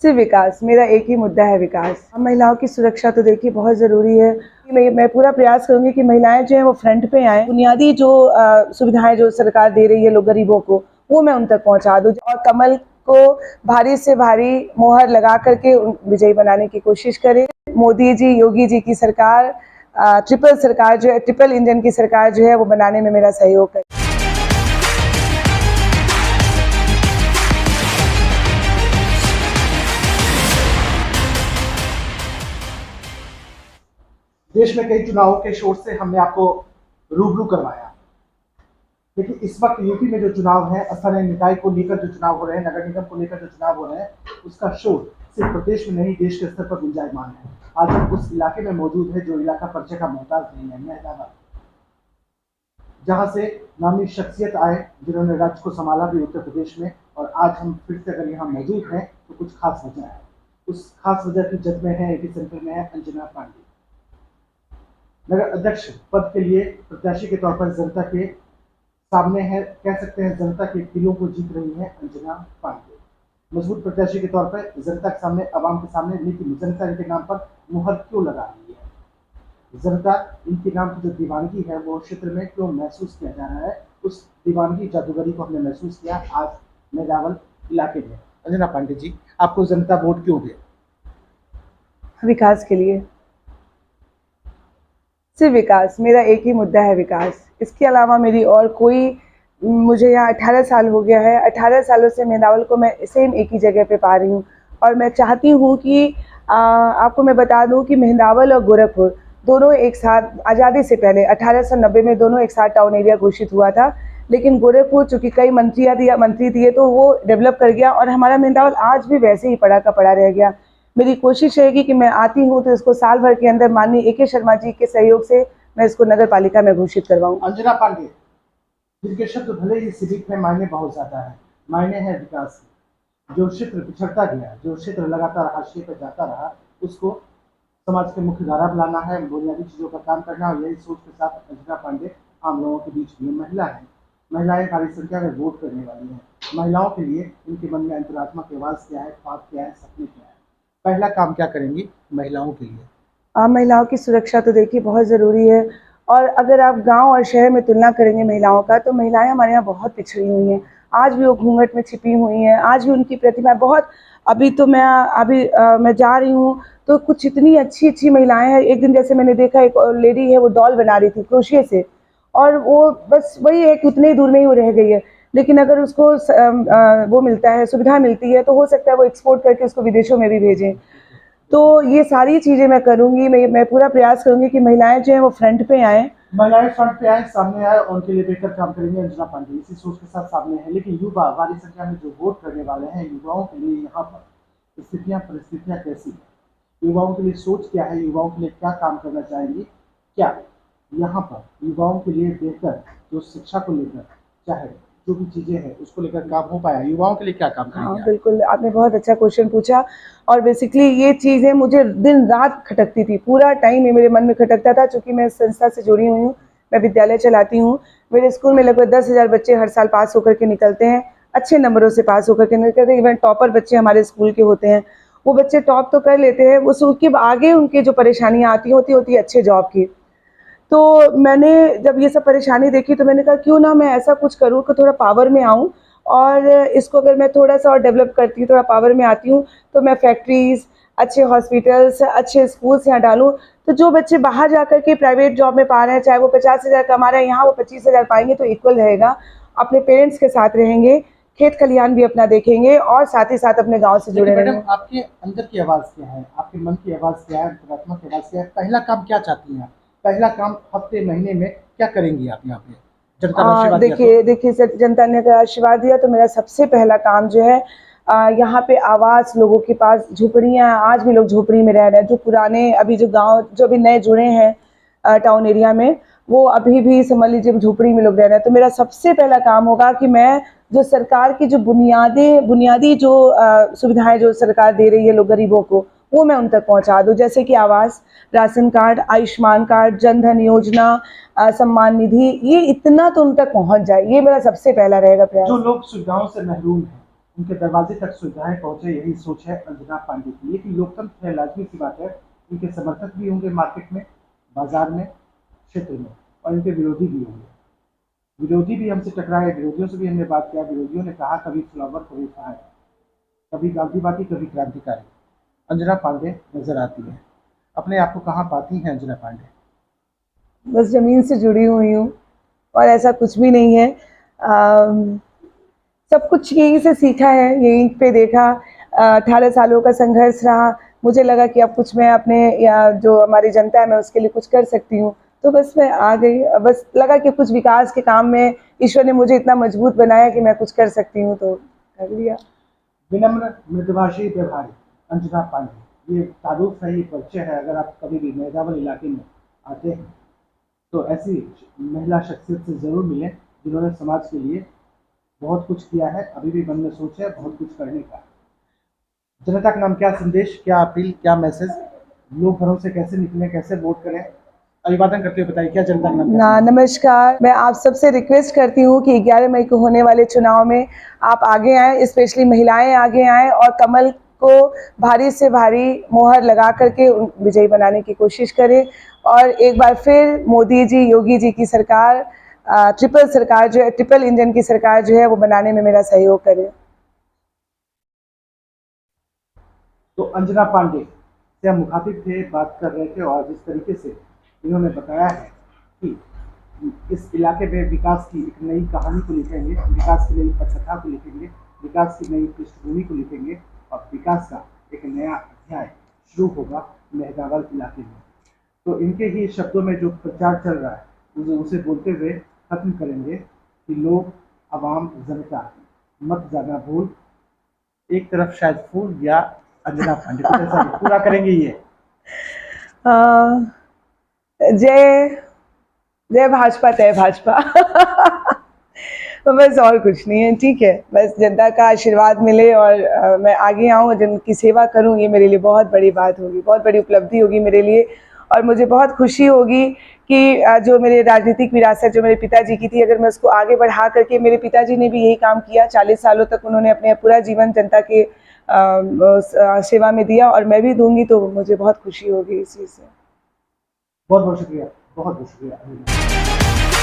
सिर्फ विकास, मेरा एक ही मुद्दा है विकास। महिलाओं की सुरक्षा तो देखिए बहुत ज़रूरी है। मैं पूरा प्रयास करूंगी कि महिलाएं जो हैं वो फ्रंट पे आएँ। बुनियादी जो सुविधाएं जो सरकार दे रही है लोग गरीबों को, वो मैं उन तक पहुंचा दूं और कमल को भारी से भारी मोहर लगा करके विजयी बनाने की कोशिश करें। मोदी जी, योगी जी की सरकार, ट्रिपल सरकार जो है, ट्रिपल इंजन की सरकार जो है वो बनाने में मेरा सहयोग करें। देश में कई चुनावों के शोर से हमने आपको रूबरू करवाया, लेकिन इस वक्त यूपी में जो चुनाव है, स्थानीय निकाय को लेकर जो चुनाव हो रहे हैं, नगर निगम को लेकर जो चुनाव हो रहे हैं, उसका शोर सिर्फ प्रदेश में नहीं देश के स्तर पर गुंजायमान है। आज हम उस इलाके में मौजूद है जो इलाका परिचय का मोहताज नहीं है, मेहदाबाद, जहां से नामी शख्सियत आए जिन्होंने राज्य को संभाला भी उत्तर प्रदेश में, और आज हम फिर से अगर यहाँ मौजूद हैं तो कुछ खास वजह है। उस खास वजह की जद में है, एपी सेंटर में है अंजना पांडे। नगर अध्यक्ष पद के लिए प्रत्याशी के तौर पर जनता के सामने है, कह सकते हैं जनता के दिलों को जीत रही है अंजना पांडे। मजबूत प्रत्याशी के तौर पर जनता के सामने, आवाम के सामने, लेकिन जनता इनके नाम पर मुहर क्यों लगा रही है? जनता इनके नाम की जो दीवानगी है वो क्षेत्र में क्यों महसूस किया जा रहा है? उस दीवानगी, जादूगरी को हमने महसूस किया आज मेदावल इलाके में। अंजना पांडे जी, आपको जनता वोट क्यों दे? विकास के लिए, सिर्फ विकास, मेरा एक ही मुद्दा है विकास। इसके अलावा मेरी और कोई, मुझे यहाँ 18 साल हो गया है, 18 सालों से मेदावल को मैं सेम एक ही जगह पे पा रही हूँ। और मैं चाहती हूँ कि आपको मैं बता दूँ कि मेदावल और गोरखपुर दोनों एक साथ, आज़ादी से पहले 1890 में दोनों एक साथ टाउन एरिया घोषित हुआ था, लेकिन गोरखपुर चूँकि कई मंत्री दिए तो वो डेवलप कर गया और हमारा मेदावल आज भी वैसे ही पड़ा का पड़ा रह गया। मेरी कोशिश रहेगी कि मैं आती हूँ तो इसको साल भर के अंदर माननीय AK शर्मा जी के सहयोग से मैं इसको नगर पालिका में घोषित करवाऊँ। अंजना पांडे, जिनके शब्द भले ही सिविक है, मायने बहुत ज्यादा है, मायने है विकास के। जो क्षेत्र पिछड़ता गया, जो क्षेत्र लगातार हाशिए पर जाता रहा, उसको समाज के मुख्य धारा में लाना है, बुनियादी चीजों का काम करना, और यही सोच के साथ अंजना पांडे आम लोगों के बीच में महिला है। महिलाएं भारी संख्या में वोट करने वाली हैं। महिलाओं के लिए इनके मन में अंतरात्मा की आवाज क्या है, ख्वाब क्या है, सपने क्या है? पहला काम क्या करेंगी महिलाओं के लिए? महिलाओं की सुरक्षा तो देखिए बहुत ज़रूरी है। और अगर आप गांव और शहर में तुलना करेंगे महिलाओं का, तो महिलाएं हमारे यहाँ बहुत पिछड़ी हुई हैं। आज भी वो घूंघट में छिपी हुई हैं, आज भी उनकी प्रतिभा बहुत। अभी तो मैं जा रही हूँ तो कुछ इतनी अच्छी अच्छी महिलाएं हैं। एक दिन जैसे मैंने देखा, एक लेडी है वो डॉल बना रही थी क्रोशिया से, और वो बस वही है कि उतने ही दूर में ही वो रह गई है, लेकिन अगर उसको वो मिलता है, सुविधा मिलती है, तो हो सकता है वो एक्सपोर्ट करके उसको विदेशों में भी भेजें। तो ये सारी चीज़ें मैं करूँगी। मैं पूरा प्रयास करूँगी कि महिलाएं जो हैं वो फ्रंट पे आएँ। महिलाएं फ्रंट पे आए, सामने आए, उनके लिए बेहतर काम करेंगे अंजना पांडे, इसी सोच के साथ सामने है। लेकिन युवा भारी संख्या में जो वोट करने वाले हैं, युवाओं के लिए यहाँ पर परिस्थितियाँ कैसी है? युवाओं के लिए सोच क्या है? युवाओं के लिए क्या काम करना चाहेंगी? क्या यहाँ पर युवाओं के लिए बेहतर जो शिक्षा को लेकर, चाहे जो भी चीजें हैं उसको लेकर काम हो पाया? युवाओं के लिए क्या काम करेंगे? हाँ बिल्कुल, आपने बहुत अच्छा क्वेश्चन पूछा। और बेसिकली ये चीज़ें मुझे दिन रात खटकती थी, पूरा टाइम ये मेरे मन में खटकता था। चूँकि मैं इस संस्था से जुड़ी हुई हूँ, मैं विद्यालय चलाती हूँ। मेरे स्कूल में लगभग 10,000 बच्चे हर साल पास होकर के निकलते हैं, अच्छे नंबरों से पास होकर के निकलते हैं। इवन टॉपर बच्चे हमारे स्कूल के होते हैं। वो बच्चे टॉप तो कर लेते हैं, उसके आगे उनकी जो परेशानियाँ आती होती अच्छे जॉब की। तो मैंने जब ये सब परेशानी देखी तो मैंने कहा क्यों ना मैं ऐसा कुछ करूँ कि थोड़ा पावर में आऊँ, और इसको अगर मैं थोड़ा सा और डेवलप करती हूँ, थोड़ा पावर में आती हूँ, तो मैं फैक्ट्रीज़, अच्छे हॉस्पिटल्स, अच्छे स्कूल्स यहाँ डालूँ। तो जो बच्चे बाहर जाकर के प्राइवेट जॉब में पा रहे हैं, चाहे वो 50,000 कमा रहे हैं, यहाँ वो 25,000 पाएंगे तो इक्वल रहेगा। अपने पेरेंट्स के साथ रहेंगे, खेत खलिहान भी अपना देखेंगे, और साथ ही साथ अपने गाँव से जुड़े रहेंगे। मैडम, आपके अंदर की आवाज़ क्या है? आपके मन की आवाज़ क्या है? अंतरात्मा की आवाज़ क्या है? पहला काम क्या चाहती हैं? पहला काम हफ्ते महीने में क्या करेंगी आप यहाँ पे? जनता ने आशीर्वाद दिया तो? देखिए सर, जनता ने अगर आशीर्वाद दिया तो मेरा सबसे पहला काम जो है, यहाँ पे आवास, लोगों के पास झोपड़ियाँ, आज भी लोग झोपड़ी में रह रहे हैं। जो पुराने, अभी जो गांव जो अभी नए जुड़े हैं टाउन एरिया में, वो अभी भी समझ लीजिए झोपड़ी में लोग रह रहे हैं। तो मेरा सबसे पहला काम होगा कि मैं जो सरकार की जो बुनियादी जो सुविधाएं जो सरकार दे रही है लोग गरीबों को, वो मैं उन तक पहुंचा दूं। जैसे कि आवास, ration card, Ayushman card, Jan Dhan योजना, सम्मान निधि, ये इतना तो उन तक पहुंच जाए, ये मेरा सबसे पहला रहेगा प्रयास। जो लोग सुविधाओं से महरूम हैं उनके दरवाजे तक सुविधाएं पहुंचे, यही सोच है अंजना पांडे की। लेकिन लोकतंत्र है, लाजमी सी बात है, इनके समर्थक भी होंगे मार्केट में, बाजार में, क्षेत्र में, और इनके विरोधी भी होंगे। विरोधी भी हमसे टकराए, विरोधियों से भी हमने बात किया। विरोधियों ने कहा कभी फ्लावर कभी फायर, कभी गांधीवादी कभी क्रांतिकारी। अंजना पांडे नजर आती है। अपने आप को कहाँ पाती हैं अंजना पांडे? बस ज़मीन से जुड़ी हुई हूँ और ऐसा कुछ भी नहीं है। सब कुछ यहीं से सीखा है, यहीं पे देखा। 18 सालों का संघर्ष रहा, मुझे लगा कि अब कुछ मैं अपने या जो हमारी जनता है मैं उसके लिए कुछ कर सकती हूँ, तो बस मैं आ गई। बस लगा कि कुछ विकास के काम में ईश्वर ने मुझे इतना मजबूत बनाया कि मैं कुछ कर सकती हूँ, तो कर लिया। विनम्र, मृदुभाषी, व्यवहारिक अंजना पांडे, ये तारुफ है, ये परिचय है। अगर आप कभी भी मेदावल इलाके में आते हैं तो ऐसी महिला शख्सियत से ज़रूर मिलें जिन्होंने समाज के लिए बहुत कुछ किया है, अभी भी मन में सोच है बहुत कुछ करने का। जनता के नाम क्या संदेश, क्या अपील, क्या मैसेज, लोग घरों से कैसे निकलें, कैसे वोट करें, अभिवादन करते हुए बताइए क्या जनता के नाम क्या नमस्कार, मैं आप सबसे रिक्वेस्ट करती हूँ कि 11 मई को होने वाले चुनाव में आप आगे आएँ, स्पेशली महिलाएं आगे आएँ और कमल को भारी से भारी मोहर लगा करके विजयी बनाने की कोशिश करें। और एक बार फिर मोदी जी, योगी जी की सरकार, ट्रिपल सरकार जो है, ट्रिपल इंजन की सरकार जो है वो बनाने में मेरा सहयोग करें। तो अंजना पांडे से हम मुखातिब थे, बात कर रहे थे, और जिस तरीके से इन्होंने बताया है कि इस इलाके में विकास की एक नई कहानी को लिखेंगे, विकास की नई पटकथा को लिखेंगे, विकास की नई पृष्ठभूमि को लिखेंगे, और विकास का एक नया अध्याय शुरू होगा मेहदावल इलाके में। तो इनके ही शब्दों में जो प्रचार चल रहा है उसे बोलते हुए खत्म करेंगे कि लोग, आवाम, जनता मत जाना भूल, एक तरफ शायद फूल या अंजना पांडे को ऐसा पूरा करेंगे ये। जय जय भाजपा, जय भाजपा। तो बस और कुछ नहीं है, ठीक है। बस जनता का आशीर्वाद मिले और मैं आगे आऊँ, जिनकी सेवा करूँ, ये मेरे लिए बहुत बड़ी बात होगी, बहुत बड़ी उपलब्धि होगी मेरे लिए। और मुझे बहुत खुशी होगी कि जो मेरे राजनीतिक विरासत जो मेरे पिताजी की थी, अगर मैं उसको आगे बढ़ा करके, मेरे पिताजी ने भी यही काम किया, 40 सालों तक उन्होंने अपने पूरा जीवन जनता के सेवा में दिया, और मैं भी दूंगी, तो मुझे बहुत खुशी होगी इस चीज़ से। बहुत बहुत शुक्रिया, बहुत बहुत शुक्रिया।